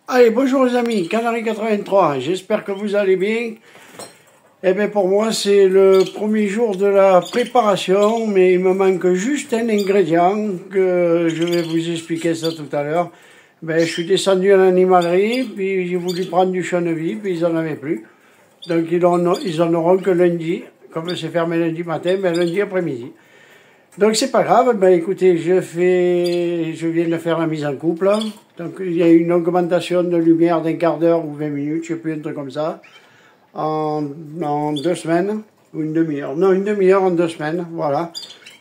Allez, bonjour les amis, Canary 83, j'espère que vous allez bien. Eh bien pour moi c'est le premier jour de la préparation, mais il me manque juste un ingrédient que je vais vous expliquer ça tout à l'heure. Ben, je suis descendu à l'animalerie, puis j'ai voulu prendre du chenevis, puis ils n'en avaient plus. Donc ils en auront que lundi, comme c'est fermé lundi matin, ben lundi après-midi. Donc c'est pas grave, ben écoutez, je viens de faire la mise en couple. Donc il y a une augmentation de lumière d'un quart d'heure ou 20 minutes, je sais plus, un truc comme ça, en 2 semaines, ou une demi-heure. Non, une demi-heure en 2 semaines, voilà.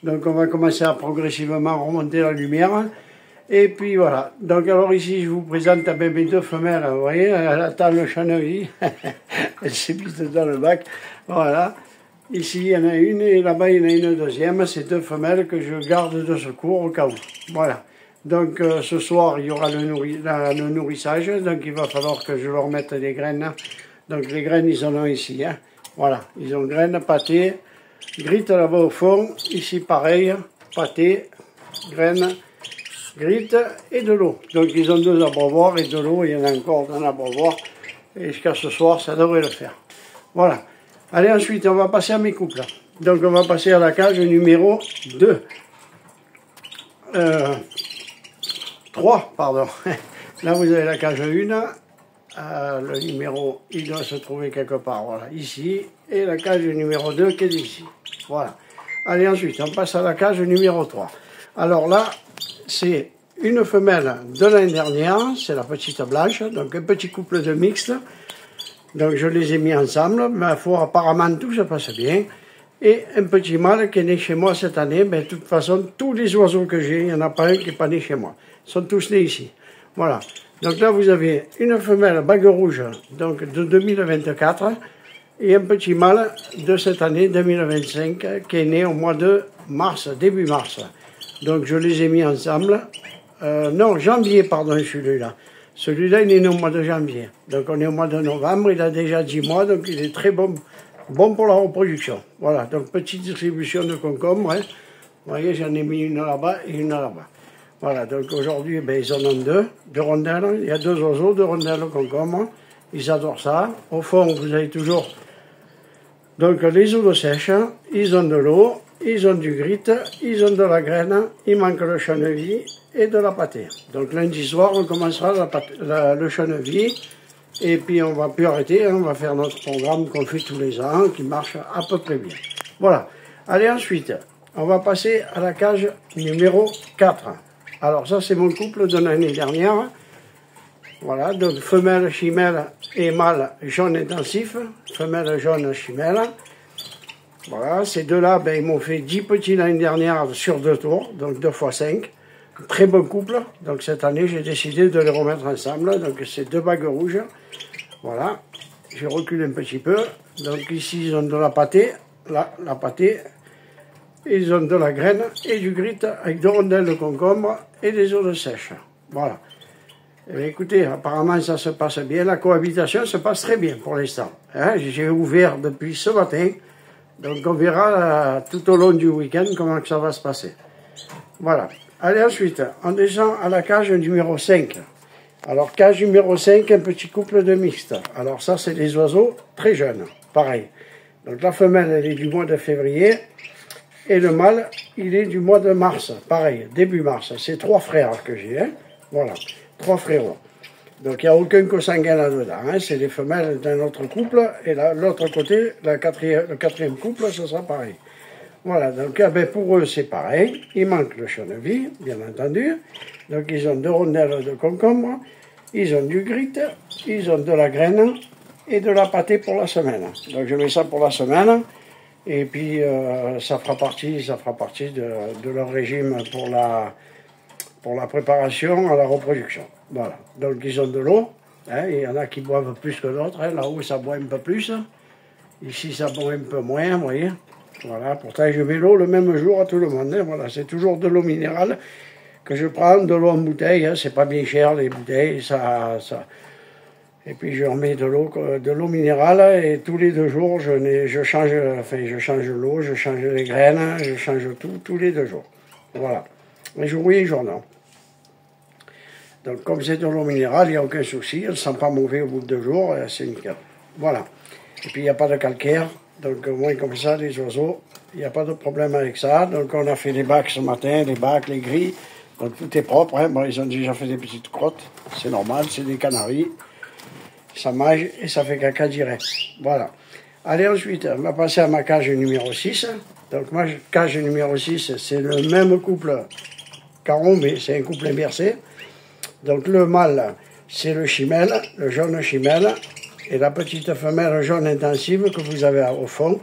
Donc on va commencer à progressivement remonter la lumière. Et puis voilà. Donc alors ici je vous présente mes 2 femelles, vous voyez, elle attend le chenevis, elle s'est mise dans le bac, voilà. Ici, il y en a une et là-bas, il y en a une deuxième. C'est 2 femelles que je garde de secours au cas où. Voilà. Donc, ce soir, il y aura le nourrissage. Donc, il va falloir que je leur mette des graines. Donc, les graines, ils en ont ici. Hein. Voilà. Ils ont graines, pâté, grite là-bas au fond. Ici, pareil. Pâté, graines, grite et de l'eau. Donc, ils ont 2 abreuvoirs et de l'eau. Il y en a encore d'un abreuvoir. Et jusqu'à ce soir, ça devrait le faire. Voilà. Allez, ensuite, on va passer à mes couples. Donc, on va passer à la cage numéro 2. 3, pardon. Là, vous avez la cage 1. Le numéro, il doit se trouver quelque part, voilà, ici. Et la cage numéro 2 qui est ici. Voilà. Allez, ensuite, on passe à la cage numéro 3. Alors là, c'est une femelle de l'année dernière. C'est la petite blanche. Donc, un petit couple de mixte. Donc je les ai mis ensemble, mais apparemment tout se passe bien. Et un petit mâle qui est né chez moi cette année, mais de toute façon, tous les oiseaux que j'ai, il n'y en a pas un qui n'est pas né chez moi. Ils sont tous nés ici. Voilà. Donc là, vous avez une femelle bague rouge, donc de 2024, et un petit mâle de cette année 2025, qui est né au mois de mars, début mars. Donc je les ai mis ensemble. Non, janvier, pardon, celui-là. Celui-là, il est né au mois de janvier. Donc, on est au mois de novembre. Il a déjà 10 mois, donc il est très bon, bon pour la reproduction. Voilà, donc petite distribution de concombres. Hein. Vous voyez, j'en ai mis une là-bas et une là-bas. Voilà, donc aujourd'hui, ben, ils en ont 2 rondelles. Il y a 2 oiseaux, 2 rondelles concombres. Ils adorent ça. Au fond, vous avez toujours donc les eaux sèches. Ils ont de l'eau. Ils ont du grit, ils ont de la graine, il manque le chenevis et de la pâtée. Donc lundi soir, on commencera le chenevis et puis on va plus arrêter, hein, on va faire notre programme qu'on fait tous les ans, qui marche à peu près bien. Voilà. Allez, ensuite, on va passer à la cage numéro 4. Alors ça, c'est mon couple de l'année dernière. Voilà, donc femelle, chimelle et mâle jaune intensif, femelle jaune chimelle. Voilà, ces 2-là, ben, ils m'ont fait 10 petits l'année dernière sur 2 tours, donc 2 x 5. Très bon couple. Donc cette année, j'ai décidé de les remettre ensemble. Donc c'est 2 bagues rouges. Voilà. Je recule un petit peu. Donc ici, ils ont de la pâtée. Là, la pâtée. Ils ont de la graine et du grit avec 2 rondelles de concombre et des eaux sèches. Voilà. Et bien, écoutez, apparemment, ça se passe bien. La cohabitation se passe très bien pour l'instant. Hein, j'ai ouvert depuis ce matin. Donc on verra tout au long du week-end comment que ça va se passer. Voilà. Allez, ensuite, on descend à la cage numéro 5. Alors, cage numéro 5, un petit couple de mixte. Alors ça, c'est des oiseaux très jeunes. Pareil. Donc la femelle, elle est du mois de février. Et le mâle, il est du mois de mars. Pareil, début mars. C'est 3 frères que j'ai. Hein. Voilà. 3 frérots. Donc il n'y a aucun consanguin là-dedans, hein. C'est les femelles d'un autre couple, et là, l'autre côté, le quatrième couple, ce sera pareil. Voilà, donc ben, pour eux c'est pareil, il manque le chenevis, bien entendu, donc ils ont 2 rondelles de concombre, ils ont du grit, ils ont de la graine et de la pâtée pour la semaine. Donc je mets ça pour la semaine, et puis ça fera partie de leur régime pour la préparation à la reproduction. Voilà, donc ils ont de l'eau, hein, il y en a qui boivent plus que d'autres, hein, là-haut ça boit un peu plus, ici ça boit un peu moins, vous voyez. Voilà, pourtant je mets l'eau le même jour à tout le monde, hein, voilà, c'est toujours de l'eau minérale que je prends, de l'eau en bouteille, hein, c'est pas bien cher les bouteilles, et puis je remets de l'eau minérale et tous les 2 jours je change l'eau, je change les graines, je change tout, tous les 2 jours. Voilà, un jour oui, un jour non. Donc comme c'est de l'eau minérale, il n'y a aucun souci, elle ne sent pas mauvais au bout de 2 jours, c'est nickel. Voilà. Et puis il n'y a pas de calcaire, donc au moins comme ça, les oiseaux, il n'y a pas de problème avec ça. Donc on a fait les bacs ce matin, les bacs, les grilles, donc tout est propre. Hein. Bon, ils ont déjà fait des petites crottes, c'est normal, c'est des canaris. Ça mange et ça fait caca direct. Voilà. Allez, ensuite, on va passer à ma cage numéro 6. Donc ma cage numéro 6, c'est le même couple caron, mais c'est un couple inversé. Donc le mâle, c'est le chimel, le jaune chimel, et la petite femelle jaune intensive que vous avez au fond.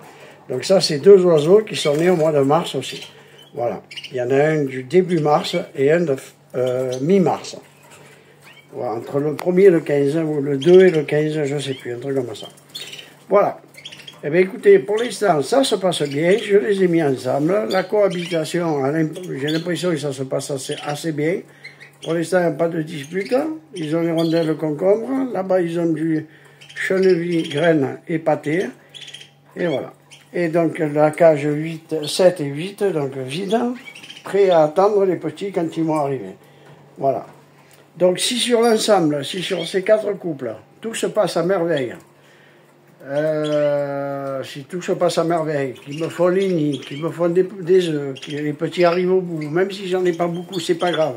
Donc ça, c'est 2 oiseaux qui sont nés au mois de mars aussi. Voilà. Il y en a un du début mars et un de mi-mars. Voilà, entre le 1er et le 15, ou le 2 et le 15, je ne sais plus, un truc comme ça. Voilà. Eh bien écoutez, pour l'instant, ça se passe bien, je les ai mis ensemble. La cohabitation, j'ai l'impression que ça se passe assez bien. Pour l'instant, il n'y a pas de dispute. Ils ont les rondelles concombre. Là-bas, ils ont du chenevis, graines et pâté. Et voilà. Et donc, la cage 8, 7 et 8, donc vide, prêt à attendre les petits quand ils vont arriver. Voilà. Donc, si sur l'ensemble, si sur ces 4 couples, tout se passe à merveille, si tout se passe à merveille, qu'ils me font les nids, qu'ils me font des œufs, que les petits arrivent au bout, même si j'en ai pas beaucoup, c'est pas grave.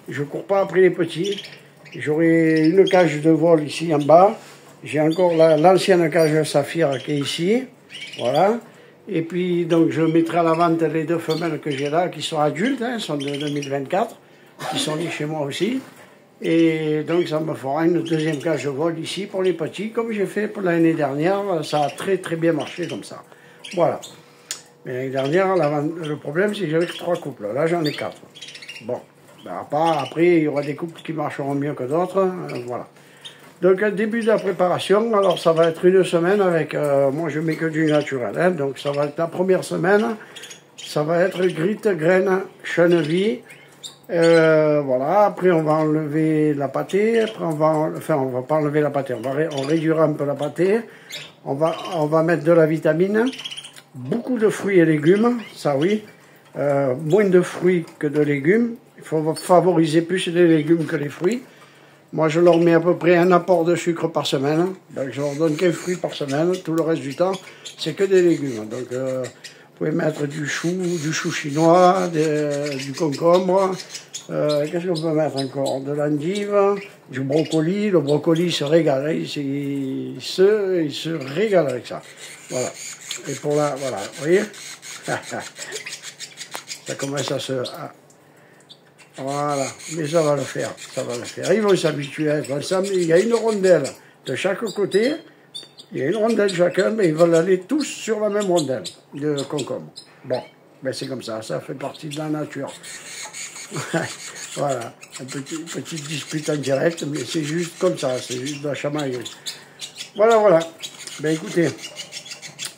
Je cours pas après les petits. J'aurai une cage de vol ici en bas. J'ai encore l'ancienne cage saphir qui est ici. Voilà. Et puis, donc, je mettrai à la vente les 2 femelles que j'ai là, qui sont adultes, hein, sont de 2024, qui sont nées chez moi aussi. Et donc, ça me fera une 2e cage de vol ici pour les petits, comme j'ai fait pour l'année dernière. Ça a très, très bien marché comme ça. Voilà. Mais l'année dernière, le problème, c'est que j'avais que 3 couples. Là, j'en ai 4. Bon. Ben, après, il y aura des couples qui marcheront mieux que d'autres. Voilà. Donc, début de la préparation. Alors, ça va être une semaine avec... moi, je mets que du naturel. Hein, donc, ça va être la première semaine. Ça va être gritte, graines, cheneville. Voilà. Après, on va enlever la pâtée. Après, on va pas enlever la pâtée. On réduira un peu la pâtée. On va mettre de la vitamine. Beaucoup de fruits et légumes. Ça, oui. Moins de fruits que de légumes. Il faut favoriser plus les légumes que les fruits. Moi, je leur mets à peu près un apport de sucre par semaine. Donc, je leur donne qu'un fruit par semaine. Tout le reste du temps, c'est que des légumes. Donc, vous pouvez mettre du chou chinois, du concombre. Qu'est-ce qu'on peut mettre encore? De l'endive, du brocoli. Le brocoli se régale. Hein. Il se régale avec ça. Voilà. Et pour la... Voilà. Vous voyez? Ça commence à se... Voilà, mais ça va le faire, ça va le faire. Ils vont s'habituer à être ensemble. Il y a une rondelle de chaque côté, il y a une rondelle chacun, mais ils veulent aller tous sur la même rondelle de concombre. Bon, ben c'est comme ça fait partie de la nature. Voilà, une petite dispute en direct, mais c'est juste comme ça, c'est juste de la chamaillerie. Voilà. Ben écoutez,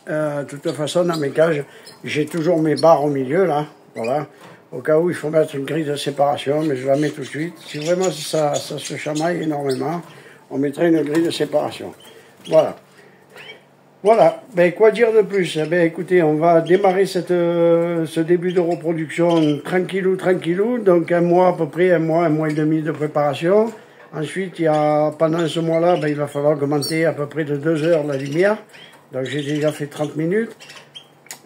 de toute façon, dans mes cages, j'ai toujours mes barres au milieu, là, voilà. Au cas où il faut mettre une grille de séparation, mais je la mets tout de suite. Si vraiment ça se chamaille énormément, on mettrait une grille de séparation. Voilà. Voilà. Ben, quoi dire de plus? Ben, écoutez, on va démarrer ce début de reproduction tranquillou. Donc, 1 mois à peu près, 1 mois et demi de préparation. Ensuite, pendant ce mois-là, ben, il va falloir augmenter à peu près de 2 heures la lumière. Donc, j'ai déjà fait 30 minutes.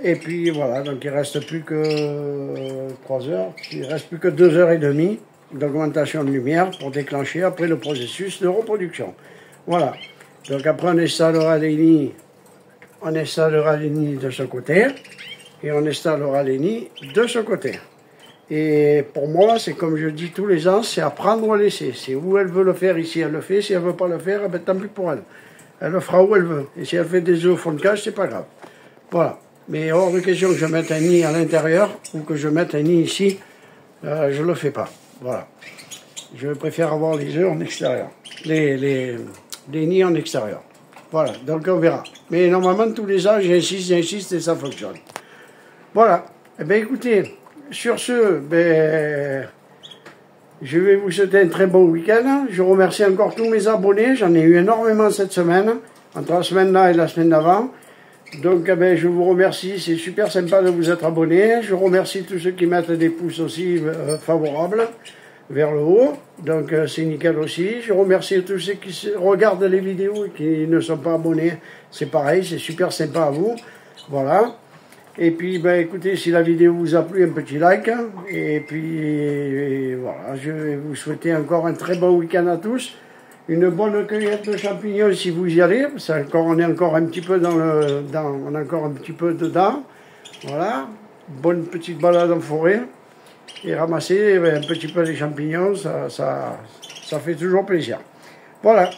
Et puis voilà, donc il ne reste plus que 3 heures, il ne reste plus que 2 heures et demie d'augmentation de lumière pour déclencher après le processus de reproduction. Voilà, donc après on installera les nids de ce côté et on installera les nids de ce côté. Et pour moi, c'est comme je dis tous les ans, c'est apprendre ou laisser. C'est où elle veut le faire, ici elle le fait, si elle ne veut pas le faire, ben, tant pis pour elle. Elle le fera où elle veut. Et si elle fait des œufs au fond de cage, c'est pas grave. Voilà. Mais hors de question que je mette un nid à l'intérieur ou que je mette un nid ici, je ne le fais pas. Voilà. Je préfère avoir les œufs en extérieur. Les nids en extérieur. Voilà, donc on verra. Mais normalement, tous les ans, j'insiste et ça fonctionne. Voilà. Eh bien, écoutez, sur ce, je vais vous souhaiter un très bon week-end. Je remercie encore tous mes abonnés. J'en ai eu énormément cette semaine, entre la semaine-là et la semaine d'avant. Donc, je vous remercie, c'est super sympa de vous être abonné. Je remercie tous ceux qui mettent des pouces aussi favorables. vers le haut. Donc c'est nickel aussi. Je remercie tous ceux qui regardent les vidéos et qui ne sont pas abonnés. C'est pareil, c'est super sympa à vous. Voilà. Et puis ben, écoutez, si la vidéo vous a plu, un petit like. Et puis voilà, je vais vous souhaiter encore un très bon week-end à tous. Une bonne cueillette de champignons si vous y allez. On est encore un petit peu on est encore un petit peu dedans. Voilà. Bonne petite balade en forêt. Et ramasser un petit peu les champignons, ça fait toujours plaisir. Voilà,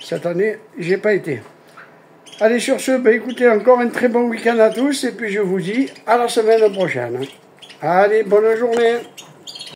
cette année, j'ai pas été. Allez, sur ce, ben, écoutez, encore un très bon week-end à tous, et puis je vous dis à la semaine prochaine. Allez, bonne journée.